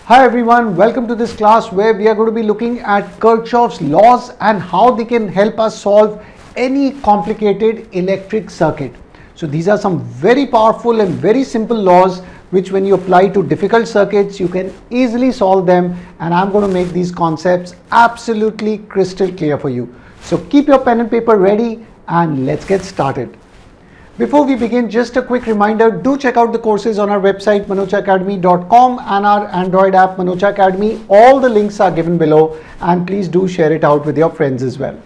Hi everyone, welcome to this class where we are going to be looking at Kirchhoff's laws and how they can help us solve any complicated electric circuit. So these are some very powerful and very simple laws which when you apply to difficult circuits you can easily solve them, and I'm going to make these concepts absolutely crystal clear for you. So keep your pen and paper ready and let's get started. Before we begin, just a quick reminder, do check out the courses on our website manochaacademy.com and our Android app Manocha Academy. All the links are given below and please do share it out with your friends as well.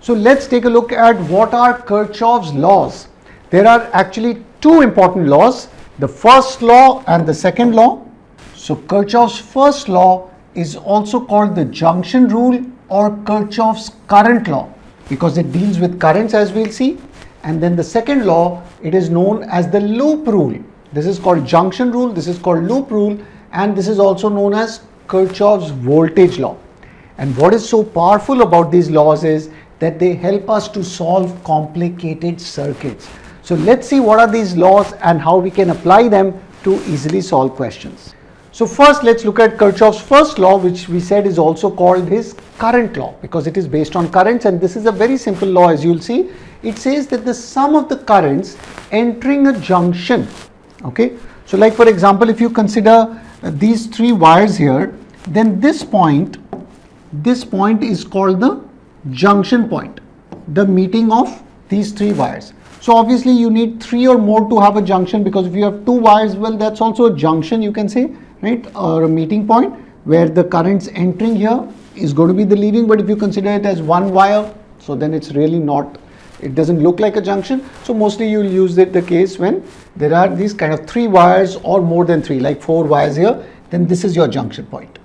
So let's take a look at what are Kirchhoff's laws. There are actually two important laws, the first law and the second law. So Kirchhoff's first law is also called the junction rule or Kirchhoff's current law because it deals with currents, as we'll see. And then the second law, it is known as the loop rule. This is called junction rule, this is called loop rule, and this is also known as Kirchhoff's voltage law. And what is so powerful about these laws is that they help us to solve complicated circuits. So let's see what are these laws and how we can apply them to easily solve questions. So first let's look at Kirchhoff's first law, which we said is also called his current law because it is based on currents, and this is a very simple law. As you'll see, it says that the sum of the currents entering a junction, okay, so like for example, if you consider these three wires here, then this point is called the junction point, the meeting of these three wires. So obviously you need three or more to have a junction, because if you have two wires, well, that's also a junction, you can say, right, or a meeting point where the currents entering here is going to be the leaving. But if you consider it as one wire, so then it's really not, it doesn't look like a junction. So mostly you'll use it the case when there are these kind of three wires or more than three, like four wires here, then this is your junction point.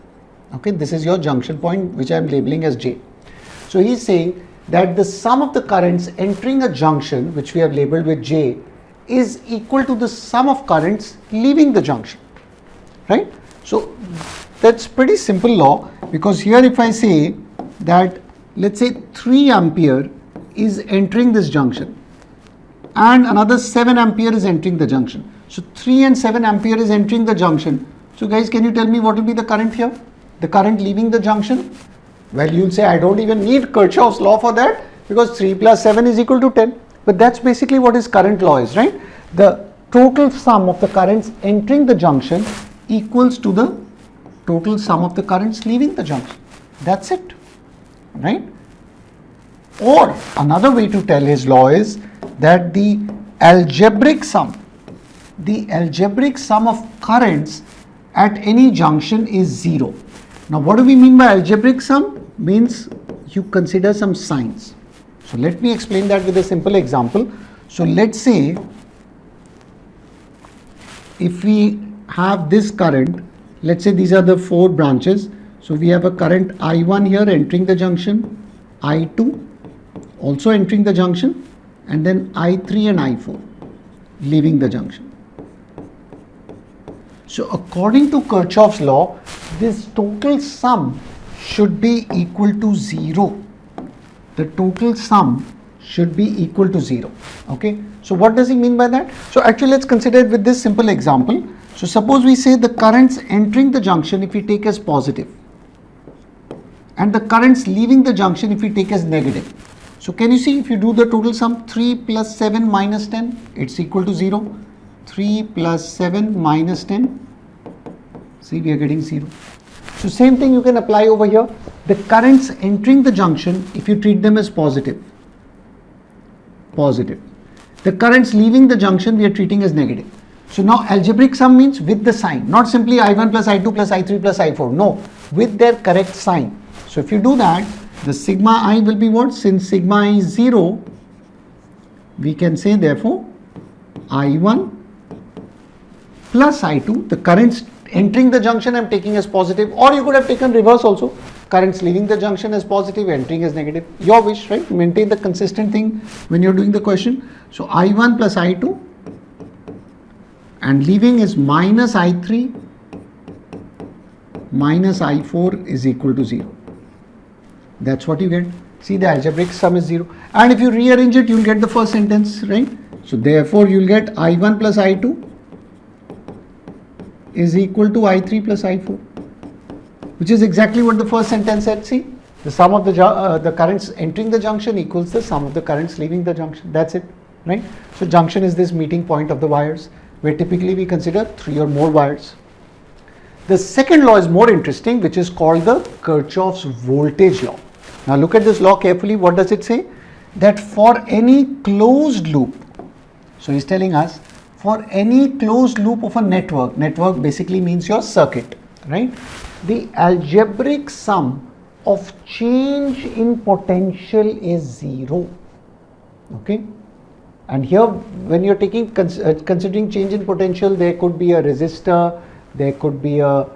Okay, this is your junction point, which I'm labeling as J. So he's saying that the sum of the currents entering a junction, which we have labeled with J, is equal to the sum of currents leaving the junction, right? So that's pretty simple law, because here if I say that, let's say 3 ampere is entering this junction and another 7 ampere is entering the junction. So 3 and 7 ampere is entering the junction. So guys, can you tell me what will be the current here? The current leaving the junction? Well, you'll say I don't even need Kirchhoff's law for that, because 3 plus 7 is equal to 10. But that's basically what his current law is, right? The total sum of the currents entering the junction equals to the total sum of the currents leaving the junction. That's it, right? Or another way to tell his law is that the algebraic sum of currents at any junction is 0. Now what do we mean by algebraic sum? Means you consider some signs. So let me explain that with a simple example. So let's say if we have this current, let's say these are the 4 branches. So we have a current I1 here entering the junction, I2 also entering the junction, and then I3 and I4 leaving the junction. So according to Kirchhoff's law, this total sum should be equal to 0. The total sum should be equal to 0. Okay. So what does he mean by that? So actually let's consider it with this simple example. So suppose we say the currents entering the junction if we take as positive, and the currents leaving the junction if we take as negative. So can you see, if you do the total sum, 3 plus 7 minus 10, it's equal to 0. 3 plus 7 minus 10, see, we are getting 0. So same thing you can apply over here. The currents entering the junction, if you treat them as positive. The currents leaving the junction we are treating as negative. So now algebraic sum means with the sign, not simply I1 plus I2 plus I3 plus I4. No, with their correct sign. So if you do that, the sigma I will be what? Since sigma I is 0, we can say therefore I1 plus I2, the currents entering the junction I'm taking as positive, or you could have taken reverse also, currents leaving the junction as positive, entering as negative, your wish, right? Maintain the consistent thing when you're doing the question. So I1 plus I2 and leaving is minus I3 minus I4 is equal to 0. That's what you get. See, the algebraic sum is 0. And if you rearrange it, you'll get the first sentence, right? So therefore, you'll get I1 plus I2 is equal to I3 plus I4. which is exactly what the first sentence said. See, the sum of the currents entering the junction equals the sum of the currents leaving the junction. That's it, right? So junction is this meeting point of the wires, where typically we consider 3 or more wires. The second law is more interesting, which is called the Kirchhoff's voltage law. Now look at this law carefully. What does it say? That for any closed loop, so he's telling us for any closed loop of a network basically means your circuit, right? The algebraic sum of change in potential is 0. Okay, and here when you're considering change in potential, there could be a resistor, there could be a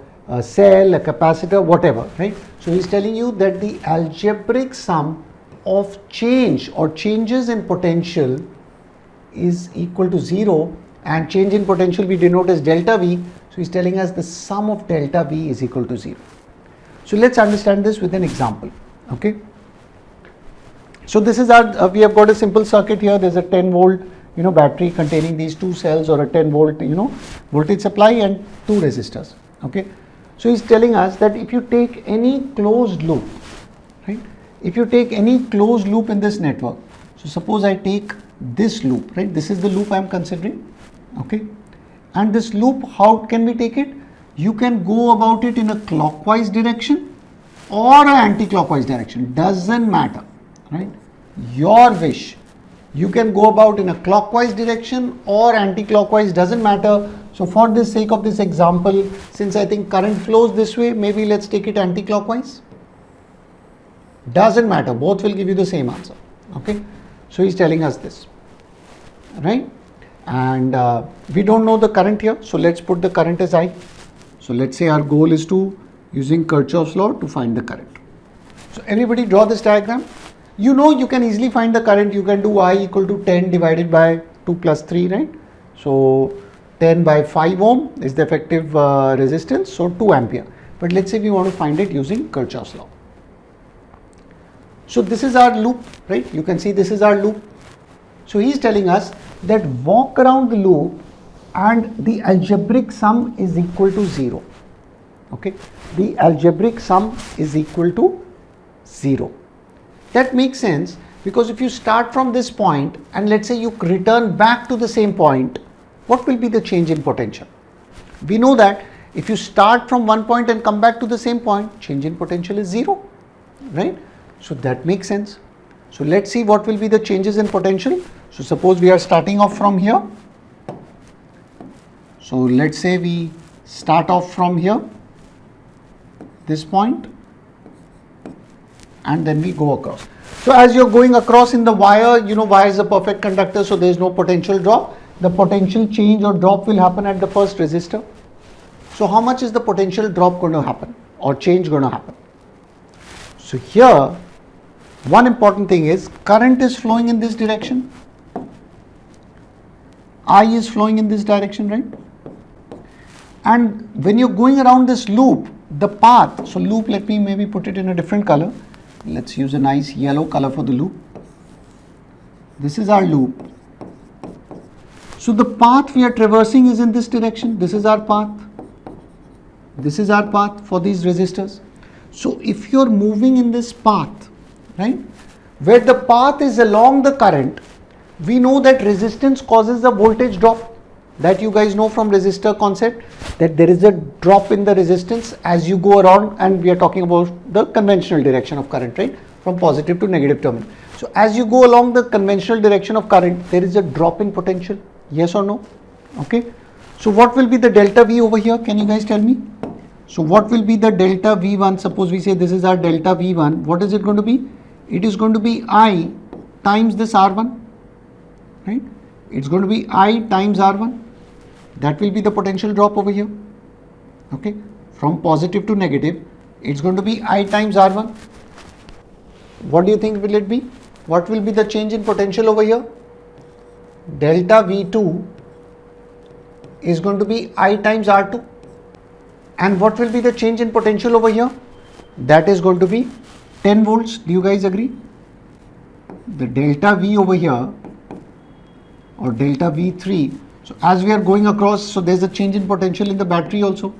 cell, a capacitor, whatever, right? So he's telling you that the algebraic sum of change or changes in potential is equal to 0, and change in potential we denote as delta V. So he's telling us the sum of delta V is equal to 0. So let's understand this with an example. Okay, so this is our we have got a simple circuit here. There's a 10 volt battery containing these 2 cells, or a 10 volt voltage supply, and 2 resistors. Okay, so he's telling us that if you take any closed loop, right, if you take any closed loop in this network, so suppose I take this loop, right, this is the loop I am considering. Okay, and this loop, how can we take it? You can go about it in a clockwise direction or an anti-clockwise direction, doesn't matter, right? Your wish. You can go about in a clockwise direction or anti-clockwise, doesn't matter. So for the sake of this example, since I think current flows this way, maybe let's take it anti-clockwise. Doesn't matter, both will give you the same answer. Okay, so he's telling us this, right? And we don't know the current here, so let's put the current as I. So let's say our goal is to, using Kirchhoff's law, to find the current. So everybody draw this diagram. You know, you can easily find the current. You can do I equal to 10 divided by 2 plus 3, right? So 10 by 5 ohm is the effective resistance, so 2 ampere. But let's say we want to find it using Kirchhoff's law. So this is our loop, right? You can see this is our loop. So he's telling us that walk around the loop and the algebraic sum is equal to 0. Okay, the algebraic sum is equal to 0. That makes sense, because if you start from this point and let's say you return back to the same point, what will be the change in potential? We know that if you start from one point and come back to the same point, change in potential is 0, right? So that makes sense. So let's see what will be the changes in potential. So suppose we are starting off from here. So let's say we start off from here, this point, and then we go across. So as you're going across in the wire, wire is a perfect conductor, so there is no potential drop. The potential change or drop will happen at the first resistor. So how much is the potential drop going to happen or change going to happen? So here, one important thing is current is flowing in this direction. I is flowing in this direction, right? And when you're going around this loop, the path, so loop, let me maybe put it in a different color. Let's use a nice yellow color for the loop. This is our loop. So the path we are traversing is in this direction. This is our path. This is our path for these resistors. So if you're moving in this path, right, where the path is along the current, we know that resistance causes a voltage drop. That you guys know from resistor concept, that there is a drop in the resistance as you go around, and we are talking about the conventional direction of current, right, from positive to negative terminal. So as you go along the conventional direction of current, there is a drop in potential, yes or no? Okay, so what will be the delta V over here? Can you guys tell me? So what will be the delta V1? Suppose we say this is our delta V1. What is it going to be? It is going to be I times this R1, right? It's going to be I times R1. That will be the potential drop over here. Okay, from positive to negative, it's going to be I times R1. What do you think will it be? What will be the change in potential over here? Delta V2 is going to be I times R2. And what will be the change in potential over here? That is going to be 10 volts. Do you guys agree? The delta V over here, or delta V3. So as we are going across, so there's a change in potential in the battery also.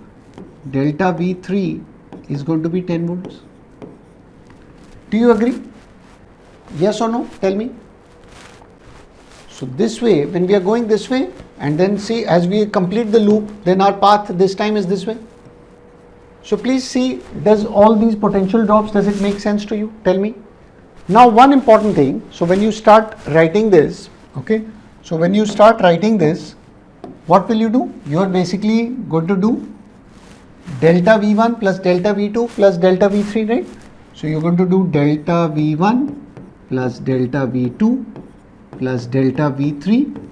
Delta V3 is going to be 10 volts. Do you agree? Yes or no? Tell me. So this way, when we are going this way, and then see as we complete the loop, then our path this time is this way. So please see, does all these potential drops, does it make sense to you? Tell me. Now one important thing, so when you start writing this, okay, so when you start writing this, what will you do? You are basically going to do delta V1 plus delta V2 plus delta V3, right? So you're going to do delta V1 plus delta V2 plus delta V3,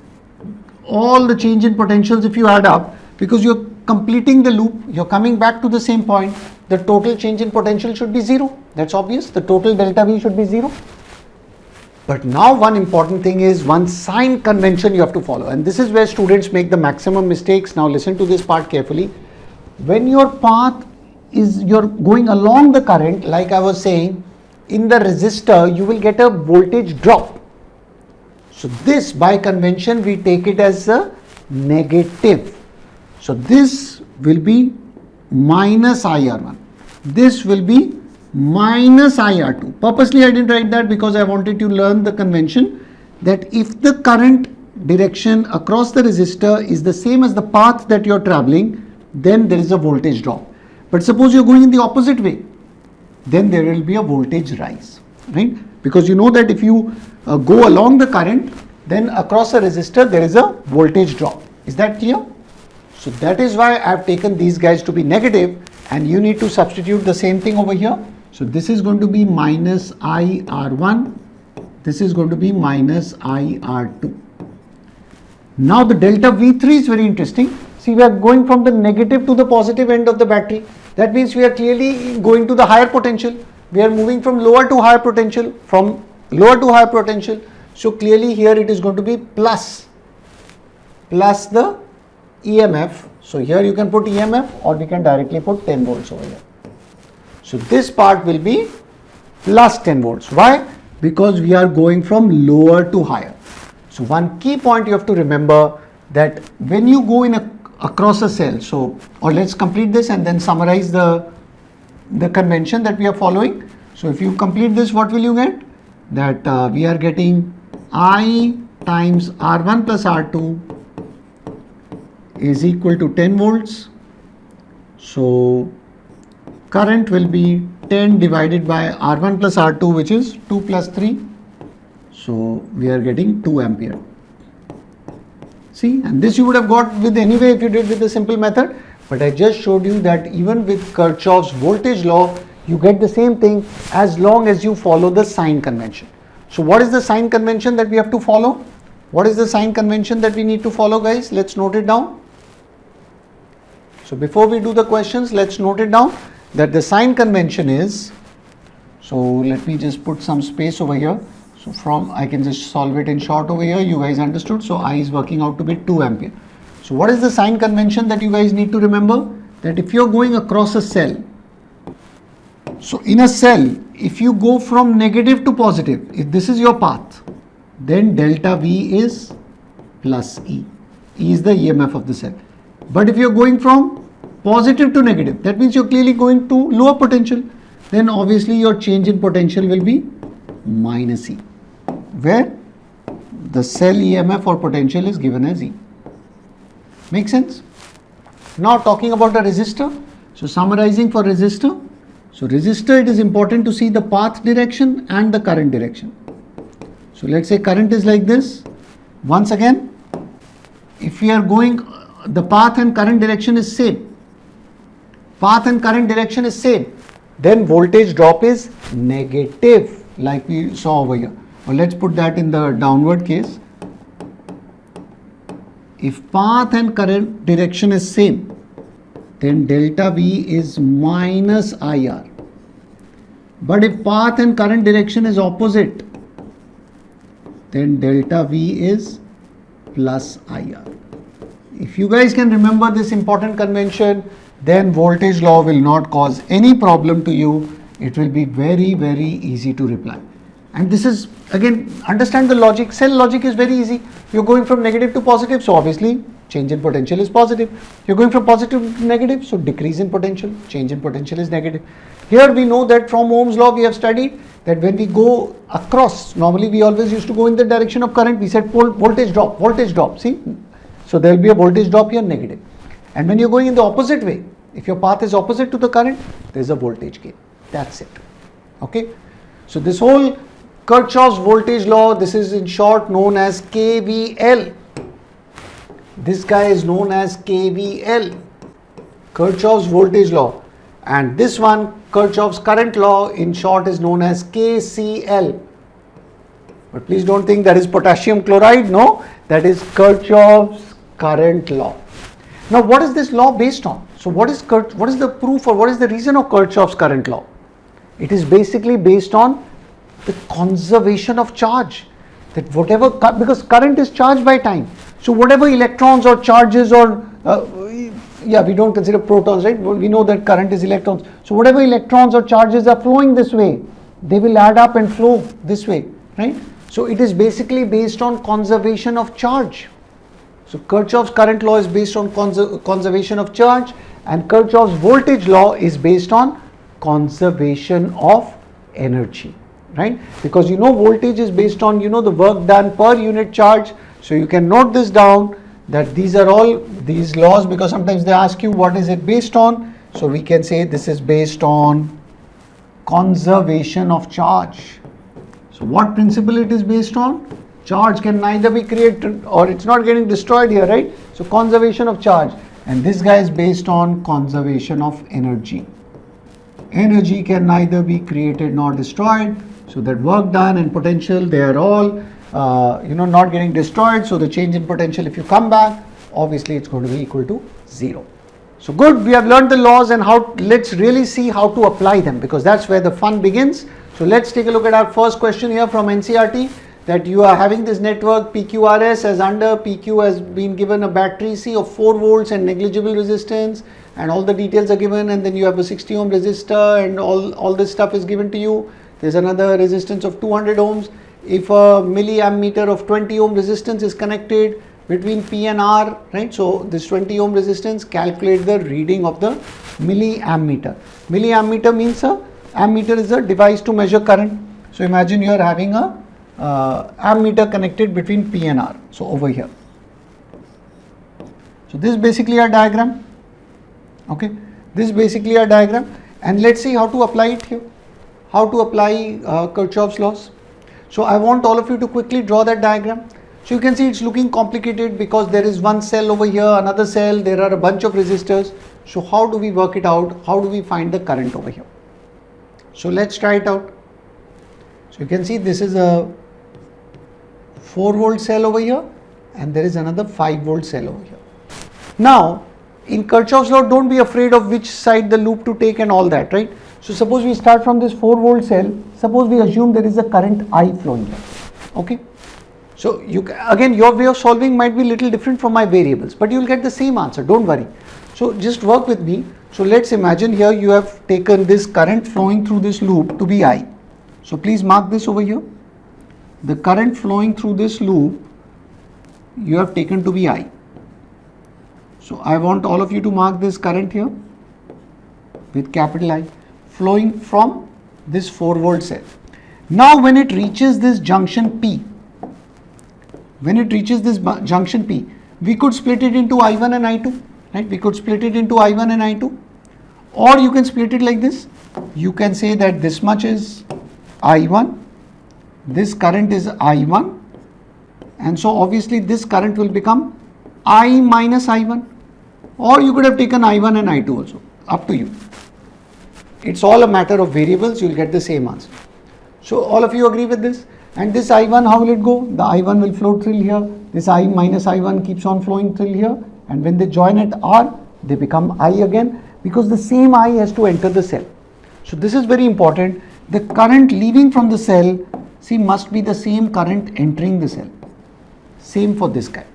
all the change in potentials if you add up, because you're completing the loop, you're coming back to the same point, the total change in potential should be 0. That's obvious, the total delta V should be 0. But now one important thing is one sign convention you have to follow, and this is where students make the maximum mistakes. Now listen to this part carefully. When your path is, you're going along the current, like I was saying, in the resistor you will get a voltage drop. So this by convention we take it as a negative. So this will be minus IR1. This will be minus IR2. Purposely I didn't write that because I wanted to learn the convention that if the current direction across the resistor is the same as the path that you're traveling, then there is a voltage drop. But suppose you're going in the opposite way, then there will be a voltage rise, right? Because you know that if you go along the current, then across a resistor there is a voltage drop. Is that clear? So that is why I have taken these guys to be negative, and you need to substitute the same thing over here. So this is going to be minus IR1, this is going to be minus IR2. Now the delta V3 is very interesting. See, we are going from the negative to the positive end of the battery. That means we are clearly going to the higher potential. We are moving from lower to higher potential, from lower to higher potential. So clearly here it is going to be plus the EMF. So here you can put EMF, or we can directly put 10 volts over here. So this part will be plus 10 volts. Why? Because we are going from lower to higher. So one key point you have to remember, that when you go in across a cell, so, or let's complete this and then summarize the convention that we are following. So if you complete this, what will you get? That we are getting I times R1 plus R2 is equal to 10 volts. So current will be 10 divided by R1 plus R2, which is 2 plus 3. So we are getting 2 ampere. See, and this you would have got with anyway if you did with the simple method, but I just showed you that even with Kirchhoff's voltage law, you get the same thing as long as you follow the sign convention. So what is the sign convention that we have to follow? What is the sign convention that we need to follow, guys? Let's note it down. So before we do the questions, let's note it down, that the sign convention is, so let me just put some space over here. So from, I can just solve it in short over here, you guys understood. So I is working out to be 2 ampere. So what is the sign convention that you guys need to remember? That if you're going across a cell, so in a cell, if you go from negative to positive, if this is your path, then delta V is plus E. E is the EMF of the cell. But if you're going from positive to negative, that means you're clearly going to lower potential, then obviously your change in potential will be minus E, where the cell EMF or potential is given as E. Make sense? Now talking about a resistor. So summarizing for resistor. So resistor, it is important to see the path direction and the current direction. So let's say current is like this. Once again, if we are going, the path and current direction is same. Path and current direction is same. Then voltage drop is negative, like we saw over here. Or let's put that in the downward case. If path and current direction is same, then delta V is minus IR. But if path and current direction is opposite, then delta V is plus IR. If you guys can remember this important convention, then voltage law will not cause any problem to you. It will be very, very easy to reply. And this is, again, understand the logic. Cell logic is very easy. You're going from negative to positive, so obviously change in potential is positive. You're going from positive to negative, so decrease in potential, change in potential is negative. Here we know that from Ohm's law we have studied that when we go across, normally we always used to go in the direction of current, we said voltage drop, see? So there will be a voltage drop here, negative. And when you're going in the opposite way, if your path is opposite to the current, there is a voltage gain. That's it. Okay. So this whole Kirchhoff's voltage law, this is in short known as KVL. This guy is known as KVL, Kirchhoff's voltage law. And this one, Kirchhoff's current law, in short is known as KCL. But please don't think that is potassium chloride. No, that is Kirchhoff's current law. Now what is this law based on? So what is the proof or what is the reason of Kirchhoff's current law? It is basically based on the conservation of charge. That whatever, because current is charged by time. So whatever electrons or charges or, we don't consider protons, right? We know that current is electrons. So whatever electrons or charges are flowing this way, they will add up and flow this way, right? So it is basically based on conservation of charge. So Kirchhoff's current law is based on conservation of charge, and Kirchhoff's voltage law is based on conservation of energy, right? Because voltage is based on the work done per unit charge. So you can note this down that these are all these laws, because sometimes they ask you what is it based on. So we can say this is based on conservation of charge. So what principle it is based on? Charge can neither be created or it's not getting destroyed here, right? So conservation of charge. And this guy is based on conservation of energy. Energy can neither be created nor destroyed. So that work done and potential, they are all not getting destroyed. So the change in potential, if you come back, obviously it's going to be equal to 0. So good, we have learned the laws, and let's really see how to apply them, because that's where the fun begins. So let's take a look at our first question here from NCERT, that you are having this network PQRS, as under PQ has been given a battery C of 4 volts and negligible resistance, and all the details are given, and then you have a 60 ohm resistor and all this stuff is given to you. There's another resistance of 200 ohms. If a milliammeter of 20 ohm resistance is connected between P and R, right? So this 20 ohm resistance, calculate the reading of the milliammeter. Milliammeter means ammeter is a device to measure current. So imagine you are having a ammeter connected between P and R. So over here. So this is basically our diagram. Okay, this is basically our diagram, and let's see how to apply it here. How to apply Kirchhoff's laws. So I want all of you to quickly draw that diagram. So you can see it's looking complicated because there is one cell over here, another cell, there are a bunch of resistors. So how do we work it out? How do we find the current over here? So let's try it out. So you can see this is a 4 volt cell over here, and there is another 5 volt cell over here. Now in Kirchhoff's law, don't be afraid of which side the loop to take and all that, right? So suppose we start from this 4 volt cell. Suppose we assume there is a current I flowing here. Okay. So again, your way of solving might be little different from my variables, but you will get the same answer. Don't worry. So just work with me. So let's imagine here you have taken this current flowing through this loop to be I. So please mark this over here. The current flowing through this loop you have taken to be I. So I want all of you to mark this current here with capital I, flowing from this 4 volt cell. Now when it reaches this junction P, we could split it into I1 and I2, right? We could split it into I1 and I2, or you can split it like this. You can say that this much is I1, this current is I1, and so obviously this current will become I minus I1, or you could have taken I1 and I2 also, up to you. It's all a matter of variables, you will get the same answer. So all of you agree with this? And this I1, how will it go? The I1 will flow till here, this I minus I1 keeps on flowing till here, and when they join at R, they become I again, because the same I has to enter the cell. So this is very important. The current leaving from the cell, see, must be the same current entering the cell. Same for this guy.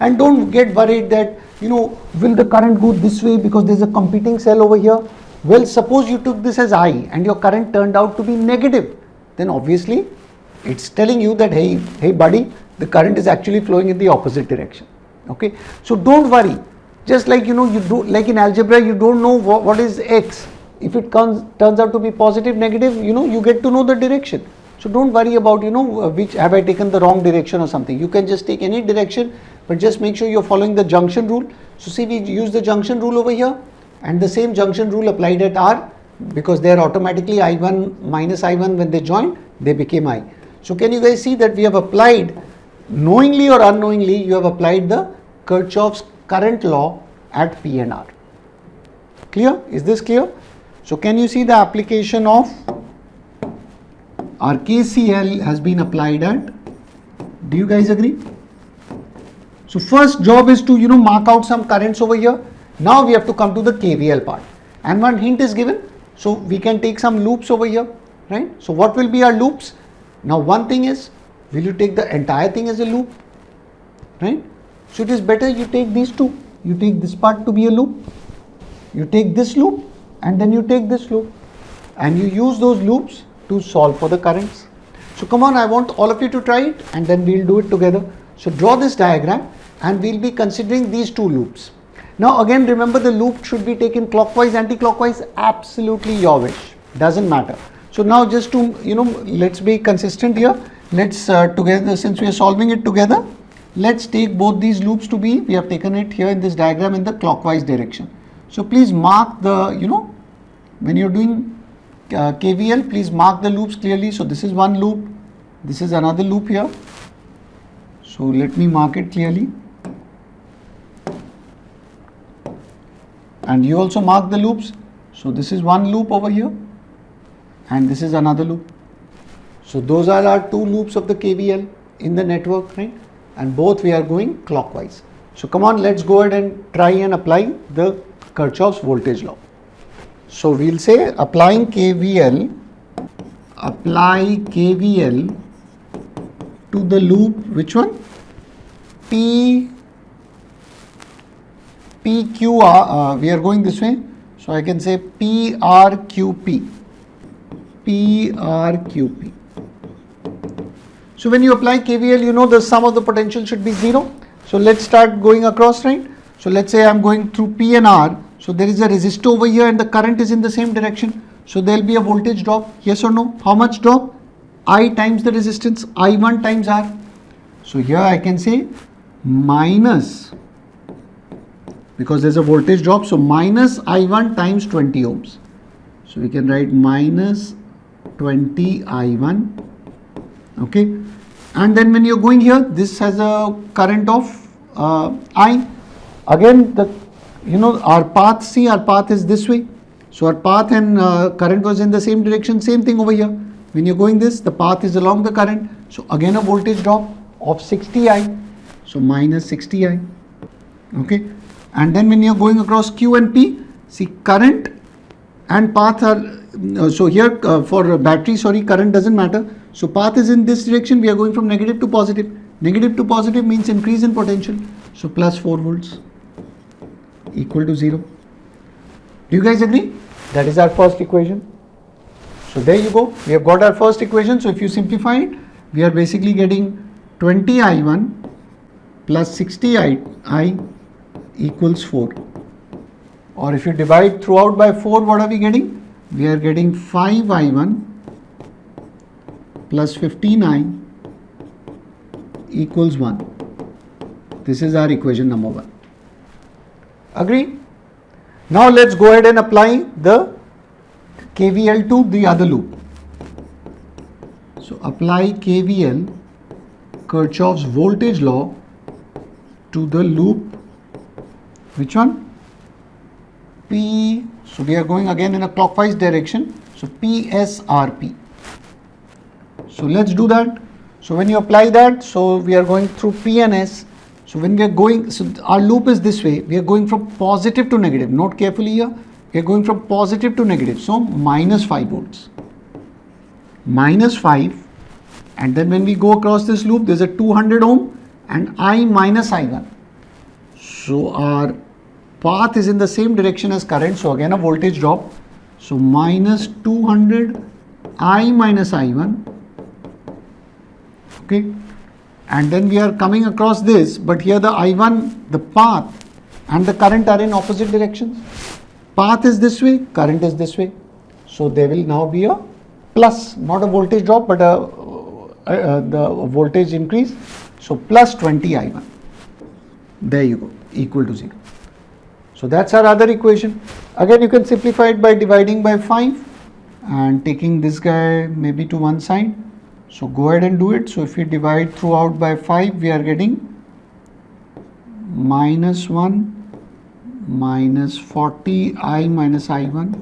And don't get worried that, will the current go this way because there's a competing cell over here? Well, suppose you took this as I and your current turned out to be negative. Then obviously it's telling you that, hey buddy, the current is actually flowing in the opposite direction. Okay, so don't worry. Just like you do, like in algebra, you don't know what is x. If it turns out to be positive, negative, you get to know the direction. So don't worry about which have I taken the wrong direction or something. You can just take any direction, but just make sure you're following the junction rule. So see, we use the junction rule over here, and the same junction rule applied at R, because they are automatically I1 minus I1 when they join, they became I. So can you guys see that we have applied, knowingly or unknowingly, you have applied the Kirchhoff's current law at P and R. Clear? Is this clear? So can you see the application of our KCL has been applied at? Do you guys agree? So first job is to mark out some currents over here. Now we have to come to the KVL part, and one hint is given. So we can take some loops over here, right? So what will be our loops? Now one thing is, will you take the entire thing as a loop, right? So it is better you take these two. You take this part to be a loop, you take this loop, and then you take this loop, and you use those loops to solve for the currents. So come on, I want all of you to try it, and then we'll do it together. So draw this diagram, and we'll be considering these two loops. Now again, remember, the loop should be taken clockwise, anti-clockwise, absolutely your wish, doesn't matter. So now just to let's be consistent here. Let's together, since we are solving it together, let's take both these loops to be, we have taken it here in this diagram in the clockwise direction. So please mark the, when you're doing KVL, please mark the loops clearly. So this is one loop, this is another loop here. So let me mark it clearly. And you also mark the loops. So this is one loop over here, and this is another loop. So those are our two loops of the KVL in the network, right? And both we are going clockwise. So come on, let's go ahead and try and apply the Kirchhoff's voltage law. So we'll say apply KVL to the loop, which one? PQR, we are going this way, so I can say PRQP. So when you apply KVL, the sum of the potential should be 0. So let's start going across, right? So let's say I'm going through P and R. So there is a resistor over here, and the current is in the same direction. So there will be a voltage drop, yes or no? How much drop? I times the resistance, I1 times R. So here I can say minus, because there's a voltage drop, so minus I1 times 20 ohms. So we can write minus 20 I1, okay. And then when you're going here, this has a current of I. Again, our path, see, our path is this way. So our path and current was in the same direction, same thing over here. When you're going this, the path is along the current. So again a voltage drop of 60 I. So minus 60 I, okay. And then when you're going across Q and P, see, current and path are, so here for battery, current doesn't matter. So path is in this direction, we are going from negative to positive. Negative to positive means increase in potential. So plus 4 volts equal to 0. Do you guys agree? That is our first equation. So there you go. We have got our first equation. So if you simplify it, we are basically getting 20 I1 plus 60 I equals 4. Or if you divide throughout by 4, what are we getting? We are getting 5 I1 plus 15 I equals 1. This is our equation number 1. Agree? Now let's go ahead and apply the KVL to the other loop. So apply KVL, Kirchhoff's voltage law, to the loop, which one? P, so we are going again in a clockwise direction, so PSRP. So let's do that. So when you apply that, so we are going through P and S. So when we are going, so our loop is this way, we are going from positive to negative. Note carefully here, we are going from positive to negative. So minus 5 volts. Minus 5, and then when we go across this loop, there's a 200 ohm and I minus I1. So our path is in the same direction as current. So again a voltage drop. So minus 200 I minus I1. Okay. and then we are coming across this, but here the I1, the path and the current are in opposite directions. Path is this way, current is this way. So there will now be a plus, not a voltage drop, but the voltage increase. So plus 20 I1. There you go, equal to 0. So that's our other equation. Again, you can simplify it by dividing by 5 and taking this guy maybe to one side. So go ahead and do it. So if we divide throughout by 5, we are getting minus 1 minus 40 I minus I1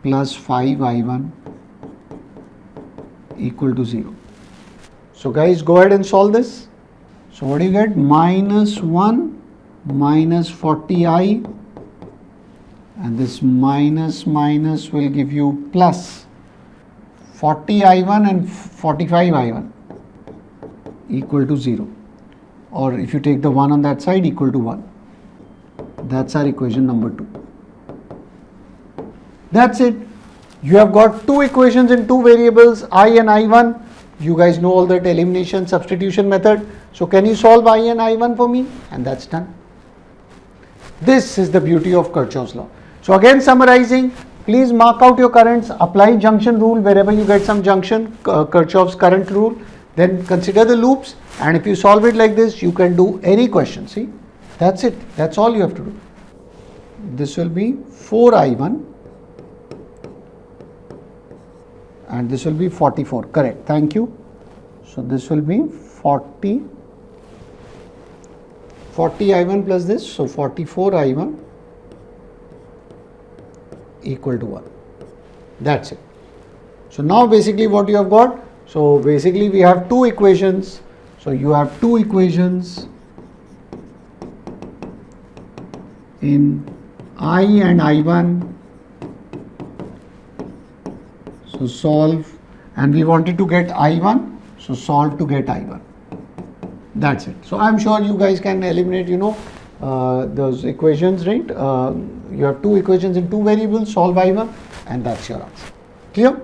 plus 5 I1 equal to 0. So guys, go ahead and solve this. So what do you get? Minus 1 minus 40i, and this minus will give you plus 40i1 and 45i1 equal to 0, or if you take the 1 on that side, equal to 1. That's our equation number 2. That's it. You have got two equations in two variables, I and I1. You guys know all that elimination substitution method. So can you solve I and I1 for me? And that's done. This is the beauty of Kirchhoff's law. So again, summarizing, please mark out your currents, apply junction rule wherever you get some junction, Kirchhoff's current rule, then consider the loops, and if you solve it like this, you can do any question. See, that's it. That's all you have to do. This will be 4I1 and this will be 44. Correct. Thank you. So this will be 40I1 plus this, so 44I1 equal to 1. That's it. So now basically what you have got, so basically we have two equations. So you have two equations in I and I1. So solve, and we wanted to get I1, so solve to get I1. That's it. So I'm sure you guys can eliminate, those equations, right? You have two equations in two variables, solve I1, and that's your answer. Clear?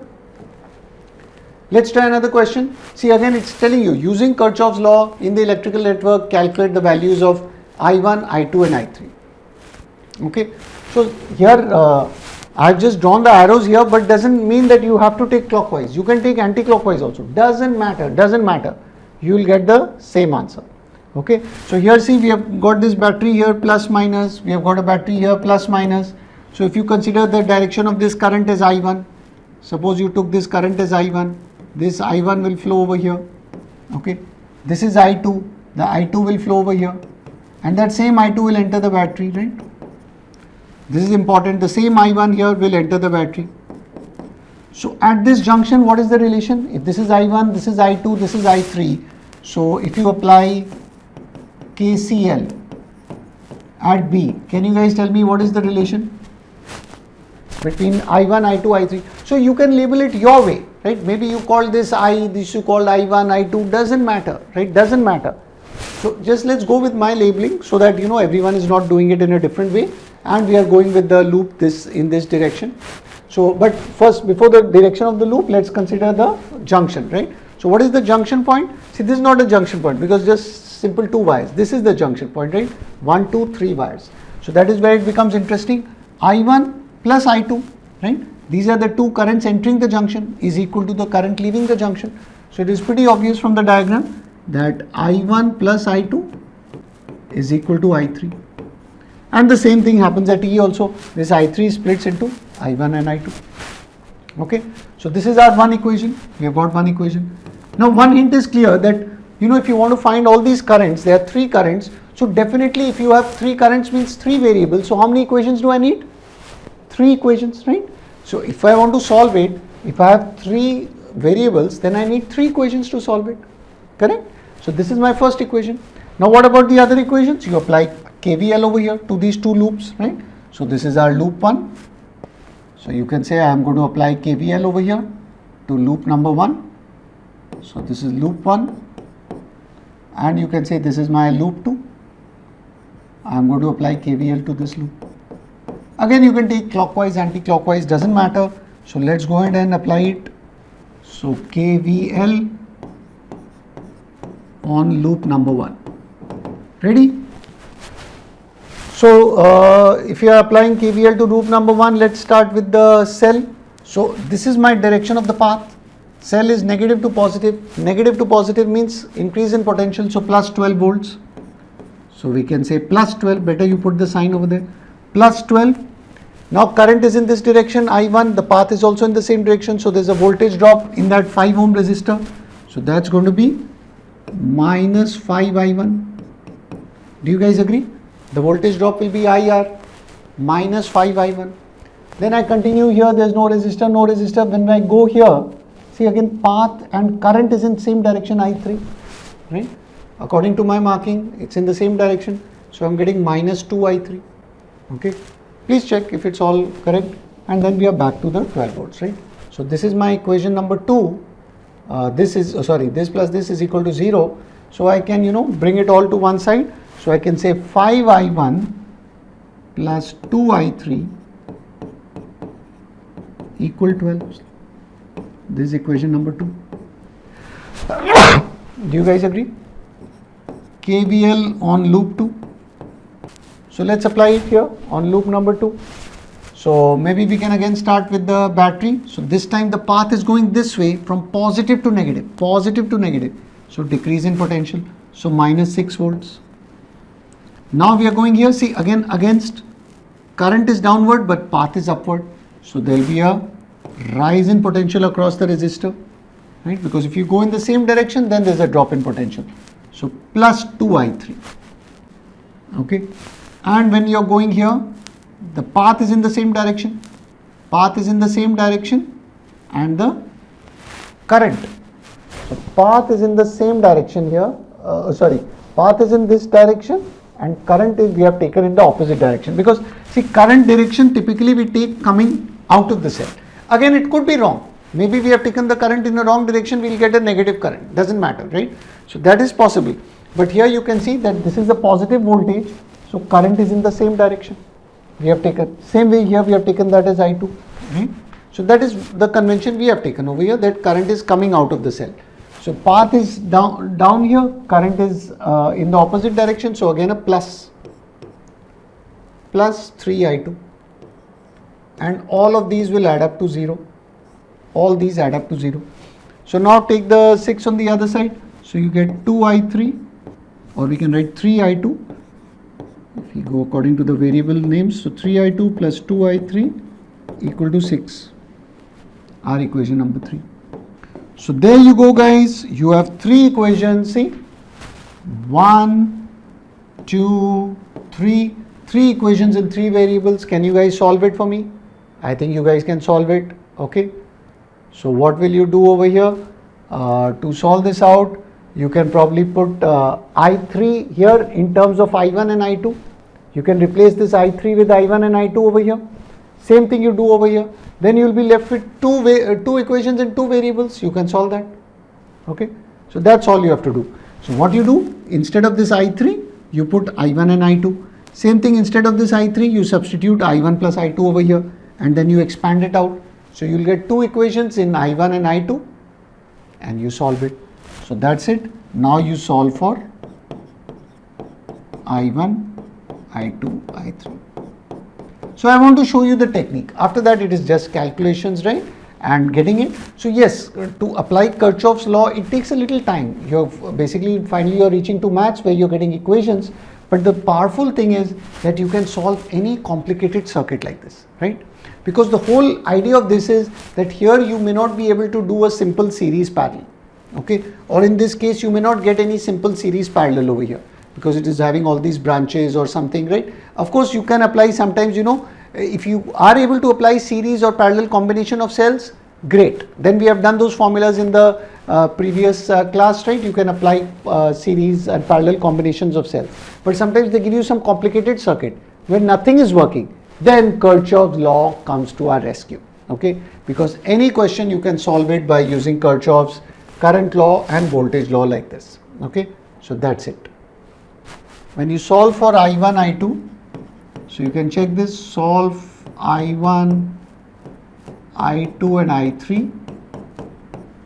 Let's try another question. See, again, it's telling you, using Kirchhoff's law in the electrical network, calculate the values of I1, I2 and I3. Okay. So here, I've just drawn the arrows here, but doesn't mean that you have to take clockwise. You can take anti-clockwise also. Doesn't matter. You will get the same answer. Okay. So here, see, we have got this battery here plus minus. We have got a battery here plus minus. So if you consider the direction of this current as I1, suppose you took this current as I1, this I1 will flow over here. Okay. This is I2. The I2 will flow over here, and that same I2 will enter the battery, right? This is important. The same I1 here will enter the battery. So at this junction, what is the relation? If this is I1, this is I2, this is I3. So if you apply KCL at B, can you guys tell me what is the relation between I1, I2, I3? So you can label it your way, right? Maybe you call this I, this you call I1, I2, doesn't matter, right? Doesn't matter. So just let's go with my labeling so that everyone is not doing it in a different way, and we are going with the loop in this direction. So, but first, before the direction of the loop, let's consider the junction, right? So what is the junction point? See, this is not a junction point because just simple two wires. This is the junction point, right? 1, 2, 3 wires. So that is where it becomes interesting. I1 plus I2, right? These are the two currents entering the junction is equal to the current leaving the junction. So it is pretty obvious from the diagram that I1 plus I2 is equal to I3. And the same thing happens at E also. This I3 splits into I1 and I2. Okay. So this is our one equation. We have got one equation. Now one hint is clear that, if you want to find all these currents, there are three currents. So definitely if you have three currents means three variables. So how many equations do I need? Three equations, right? So if I want to solve it, if I have three variables, then I need three equations to solve it. Correct? So this is my first equation. Now what about the other equations? You apply KVL over here to these two loops, right? So this is our loop 1. So you can say I am going to apply KVL over here to loop number 1. So this is loop 1, and you can say this is my loop 2. I am going to apply KVL to this loop. Again, you can take clockwise, anti-clockwise, doesn't matter. So let's go ahead and apply it. So KVL on loop number 1. Ready? So if you are applying KVL to loop number 1, let's start with the cell. So this is my direction of the path. Cell is negative to positive. Negative to positive means increase in potential, so plus 12 volts. So we can say plus 12, better you put the sign over there, plus 12. Now current is in this direction, I1, the path is also in the same direction, so there's a voltage drop in that 5 ohm resistor. So that's going to be minus 5 I1. Do you guys agree? The voltage drop will be IR, minus 5 I1. Then I continue here, there's no resistor. When I go here, see again path and current is in same direction, I3, right? According to my marking, it's in the same direction. So I'm getting minus 2 I3, okay? Please check if it's all correct. And then we are back to the 12 volts, right? So this is my equation number 2. This plus this is equal to 0. So I can, bring it all to one side. So I can say 5 I1 plus 2 I3 equal 12. This is equation number 2. Do you guys agree? KVL on loop 2. So let's apply it here on loop number 2. So maybe we can again start with the battery. So this time the path is going this way from positive to negative. So decrease in potential. So minus 6 volts. Now we are going here, see again against, current is downward but path is upward. So there will be a rise in potential across the resistor, right? Because if you go in the same direction, then there's a drop in potential. So plus 2 I3, okay? And when you're going here, the path is in the same direction. And the current. So path is in the same direction here. Path is in this direction. And current is we have taken in the opposite direction, because see current direction typically we take coming out of the cell. Again, it could be wrong. Maybe we have taken the current in the wrong direction, we'll get a negative current. Doesn't matter, right? So that is possible. But here you can see that this is a positive voltage. So current is in the same direction. We have taken, same way here we have taken that as I2. Right? So that is the convention we have taken over here, that current is coming out of the cell. So path is down here, current is in the opposite direction, so again a plus 3 I2, and all of these will add up to 0. All these add up to 0. So now take the 6 on the other side, so you get 2 I3, or we can write 3 I2 if you go according to the variable names. So 3 I2 plus 2 I3 equal to 6, our equation number 3. So there you go guys, you have 3 equations, see, 1, 2, 3 equations in 3 variables. Can you guys solve it for me? I think you guys can solve it, okay. So what will you do over here? To solve this out, you can probably put I3 here in terms of I1 and I2. You can replace this I3 with I1 and I2 over here. Same thing you do over here. Then you will be left with two equations in 2 variables. You can solve that. Okay. So that's all you have to do. So what you do, instead of this I3, you put I1 and I2. Same thing, instead of this I3, you substitute I1 plus I2 over here, and then you expand it out. So you will get 2 equations in I1 and I2, and you solve it. So that's it. Now you solve for I1, I2, I3. So I want to show you the technique. After that, it is just calculations, right? And getting it. So yes, to apply Kirchhoff's law, it takes a little time. You're basically, finally you're reaching to maths where you're getting equations. But the powerful thing is that you can solve any complicated circuit like this, right? Because the whole idea of this is that here you may not be able to do a simple series parallel, okay? Or in this case, you may not get any simple series parallel over here, because it is having all these branches or something, right? Of course, you can apply sometimes, if you are able to apply series or parallel combination of cells, great. Then we have done those formulas in the previous class, right? You can apply series and parallel combinations of cells. But sometimes they give you some complicated circuit where nothing is working. Then Kirchhoff's law comes to our rescue, okay? Because any question you can solve it by using Kirchhoff's current law and voltage law like this, okay? So that's it. When you solve for I1, I2, so you can check this, solve I1, I2 and I3.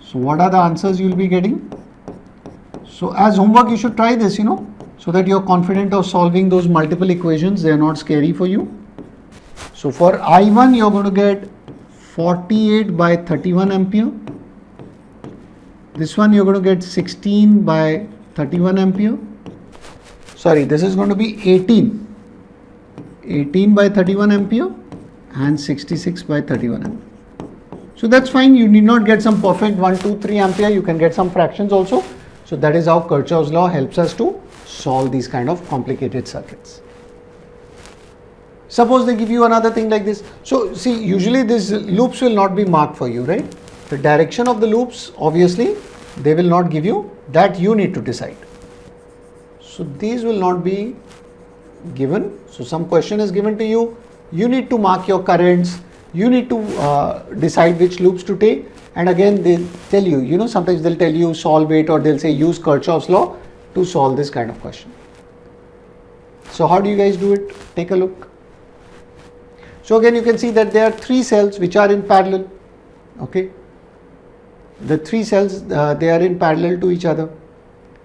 So what are the answers you will be getting? So as homework you should try this, so that you're confident of solving those multiple equations. They're not scary for you. So for I1 you're going to get 48 by 31 ampere. This one you're going to get 16 by 31 ampere. Sorry, this is going to be 18 by 31 ampere and 66 by 31 ampere. So that's fine. You need not get some perfect 1, 2, 3 ampere. You can get some fractions also. So that is how Kirchhoff's law helps us to solve these kind of complicated circuits. Suppose they give you another thing like this. So see, usually these loops will not be marked for you, right? The direction of the loops, obviously, they will not give you. That you need to decide. So these will not be given. So some question is given to you. You need to mark your currents. You need to decide which loops to take. And again, they tell you, sometimes they'll tell you solve it, or they'll say use Kirchhoff's law to solve this kind of question. So how do you guys do it? Take a look. So again, you can see that there are 3 cells which are in parallel. Okay. The 3 cells, they are in parallel to each other.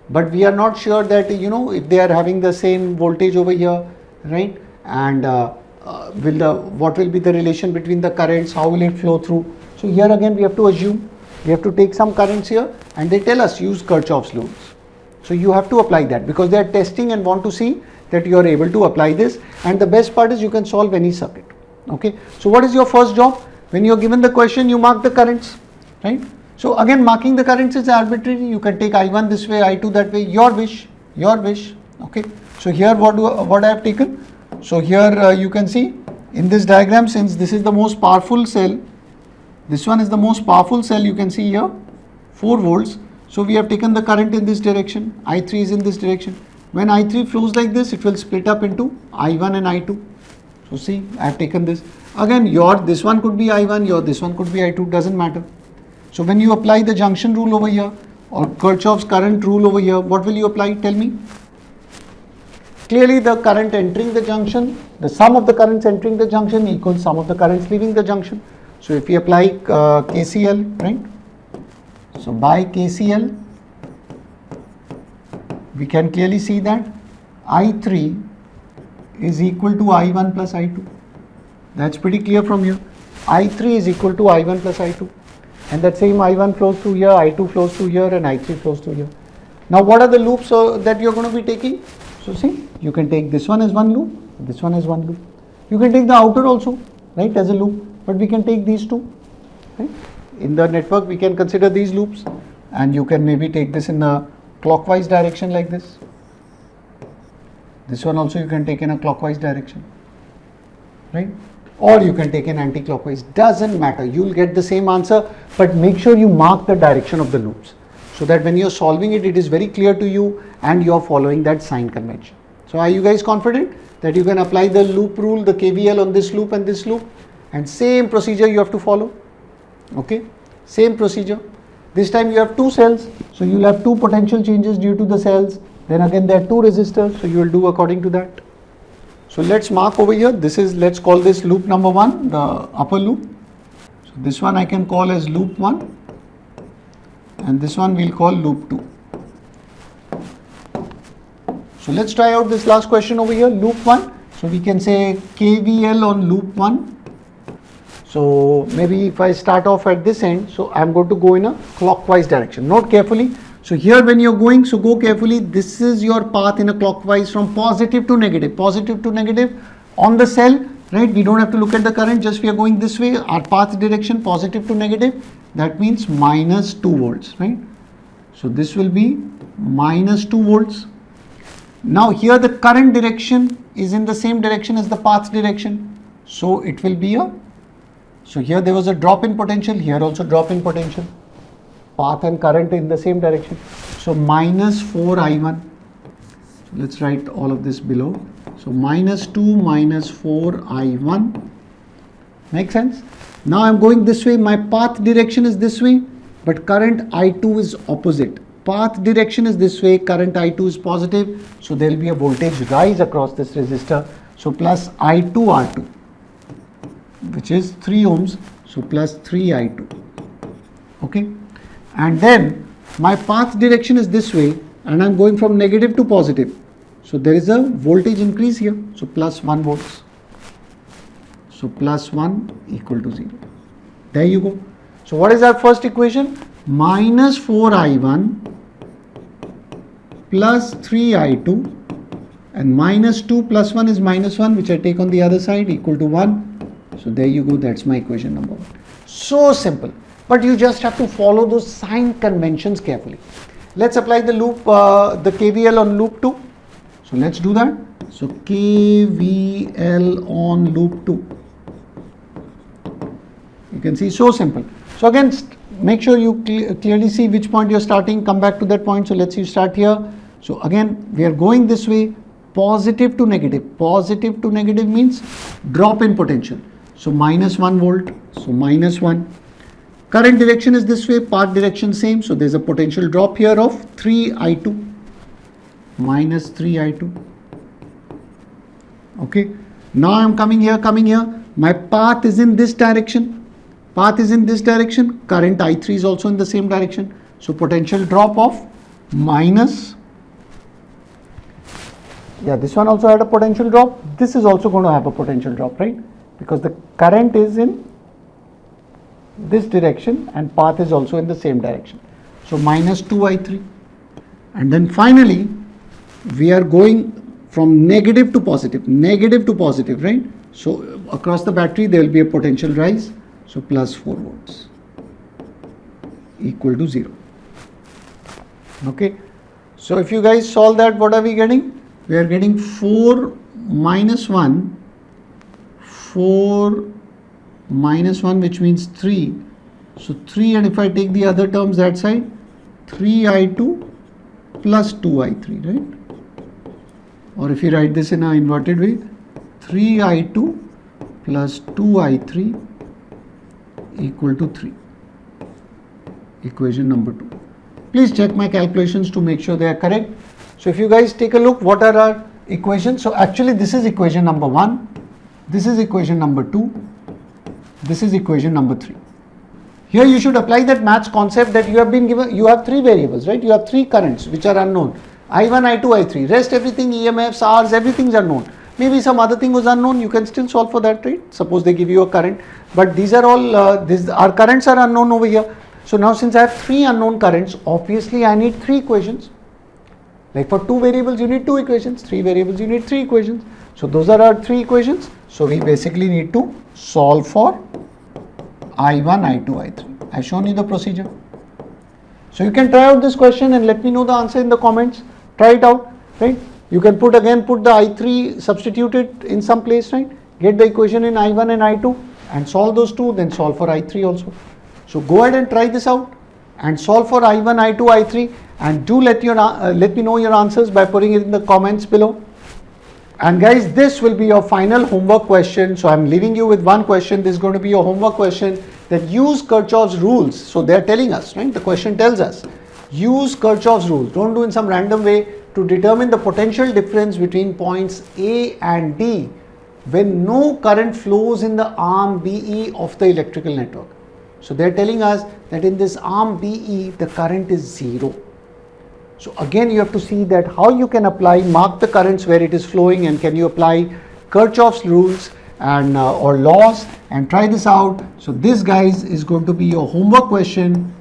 But we are not sure that, if they are having the same voltage over here, right? And what will be the relation between the currents? How will it flow through? So here again, we have to assume, we have to take some currents here, and they tell us use Kirchhoff's laws. So you have to apply that, because they are testing and want to see that you are able to apply this. And the best part is you can solve any circuit. Okay. So what is your first job? When you are given the question, you mark the currents, right? So again, marking the currents is arbitrary. You can take I1 this way, I2 that way, your wish. Okay. So here what I have taken. So here you can see in this diagram, since this is the most powerful cell, this one is the most powerful cell, you can see here 4 volts. So we have taken the current in this direction. I3 is in this direction. When I3 flows like this, it will split up into I1 and I2. So see, I have taken this. Again, this one could be I1, this one could be I2, doesn't matter. So when you apply the junction rule over here, or Kirchhoff's current rule over here, what will you apply? Tell me. Clearly the current entering the junction, the sum of the currents entering the junction equals sum of the currents leaving the junction. So if we apply KCL, right? So by KCL, we can clearly see that I3 is equal to I1 plus I2. That's pretty clear from here. I3 is equal to I1 plus I2. And that same I1 flows through here, I2 flows through here, and I3 flows through here. Now what are the loops that you're going to be taking? So see, you can take this one as one loop, this one as one loop. You can take the outer also, right, as a loop, but we can take these two, right? In the network, we can consider these loops, and you can maybe take this in a clockwise direction like this. This one also you can take in a clockwise direction, right? Or you can take an anti-clockwise, doesn't matter. You'll get the same answer, but make sure you mark the direction of the loops, so that when you're solving it, it is very clear to you and you're following that sign convention. So are you guys confident that you can apply the loop rule, the KVL on this loop and this loop, and same procedure you have to follow? Okay, same procedure. This time you have 2 cells, so you'll have 2 potential changes due to the cells. Then again there are 2 resistors, so you will do according to that. So let's mark over here. This is, let's call this loop number 1, the upper loop. So this one I can call as loop 1, and this one we'll call loop 2. So let's try out this last question over here, loop 1. So we can say KVL on loop 1. So maybe if I start off at this end, so I'm going to go in a clockwise direction. Note carefully. So here when you're going, so go carefully. This is your path in a clockwise from positive to negative on the cell, right? We don't have to look at the current, just we are going this way. Our path direction positive to negative, that means minus 2 volts, right? So this will be minus 2 volts. Now here the current direction is in the same direction as the path direction. So it will be so here there was a drop in potential, here also drop in potential. Path and current in the same direction. So minus 4 I1. So let's write all of this below. So minus 2 minus 4 I1. Make sense? Now I'm going this way. My path direction is this way, but current I2 is opposite. Path direction is this way, current I2 is positive. So there will be a voltage rise across this resistor. So plus I2 R2, which is 3 ohms. So plus 3 I2. Okay. And then my path direction is this way. and I'm going from negative to positive. So there is a voltage increase here. So plus 1 volts. So plus 1 equal to 0. There you go. So what is our first equation? Minus 4I1 plus 3I2, and minus 2 plus 1 is minus 1, which I take on the other side, equal to 1. So there you go, that's my equation number 1. So simple, but you just have to follow those sign conventions carefully. Let's apply the loop, the KVL on loop 2. So let's do that. So KVL on loop 2. You can see, so simple. So again, make sure you clearly see which point you're starting, come back to that point. So let's start here. So again, we are going this way, positive to negative. Positive to negative means drop in potential. So minus 1 volt, so minus 1. Current direction is this way, path direction same. So there's a potential drop here of 3I2, minus 3I2. Okay, now I'm coming here. My path is in this direction. Path is in this direction. Current I3 is also in the same direction. So potential drop of minus. Yeah, this one also had a potential drop. This is also going to have a potential drop, right? Because the current is in this direction and path is also in the same direction. So minus 2I3. And then finally, we are going from negative to positive, right? So across the battery, there will be a potential rise. So plus 4 volts equal to 0. Okay. So if you guys solve that, what are we getting? We are getting 4 minus 1, which means 3. So 3, and if I take the other terms that side, 3I2 plus 2I3, right? Or if you write this in an inverted way, 3I2 plus 2I3 equal to 3. Equation number 2. Please check my calculations to make sure they are correct. So if you guys take a look, what are our equations? So actually this is equation number 1, this is equation number 2, this is equation number 3. Here you should apply that maths concept that you have been given. You have 3 variables, right? You have 3 currents which are unknown. I1, I2, I3. Rest everything, EMFs, Rs, everything is unknown. Maybe some other thing was unknown. You can still solve for that, right? Suppose they give you a current, but these are all, our currents are unknown over here. So now since I have 3 unknown currents, obviously I need 3 equations. Like for 2 variables, you need 2 equations. 3 variables, you need 3 equations. So those are our 3 equations. So we basically need to solve for I1, I2, I3. I've shown you the procedure. So you can try out this question and let me know the answer in the comments. Try it out, right? You can put the I3, substitute it in some place, right? Get the equation in I1 and I2 and solve those 2, then solve for I3 also. So go ahead and try this out and solve for I1, I2, I3, and do let me know your answers by putting it in the comments below. And guys, this will be your final homework question. So I'm leaving you with one question. This is going to be your homework question, that use Kirchhoff's rules. So they're telling us, right? The question tells us, use Kirchhoff's rules. Don't do in some random way, to determine the potential difference between points A and D when no current flows in the arm BE of the electrical network. So they're telling us that in this arm BE, the current is 0. So again, you have to see that how you can mark the currents where it is flowing, and can you apply Kirchhoff's rules and or laws, and try this out. So this, guys, is going to be your homework question.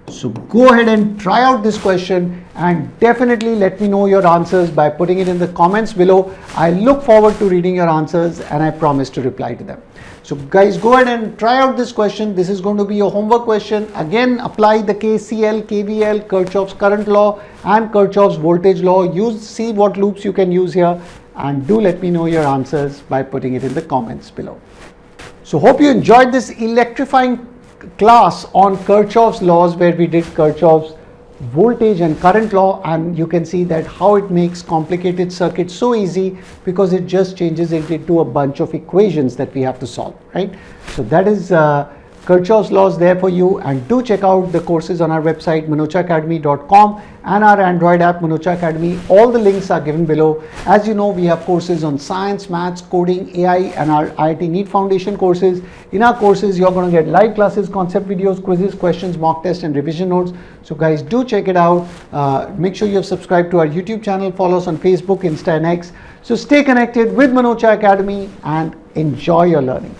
So go ahead and try out this question and definitely let me know your answers by putting it in the comments below. I look forward to reading your answers and I promise to reply to them. So guys, go ahead and try out this question. This is going to be your homework question. Again, apply the KCL, KVL, Kirchhoff's current law and Kirchhoff's voltage law. See what loops you can use here, and do let me know your answers by putting it in the comments below. So hope you enjoyed this electrifying class on Kirchhoff's laws, where we did Kirchhoff's voltage and current law, and you can see that how it makes complicated circuits so easy, because it just changes it into a bunch of equations that we have to solve, right? So that is Kirchhoff's Law is there for you, and do check out the courses on our website manochaacademy.com and our Android app Manocha Academy. All the links are given below. As you know, we have courses on science, maths, coding, AI, and our IIT NEET Foundation courses. In our courses, you're going to get live classes, concept videos, quizzes, questions, mock tests, and revision notes. So guys, do check it out. Make sure you've subscribed to our YouTube channel, follow us on Facebook, Insta, and X. So stay connected with Manocha Academy and enjoy your learning.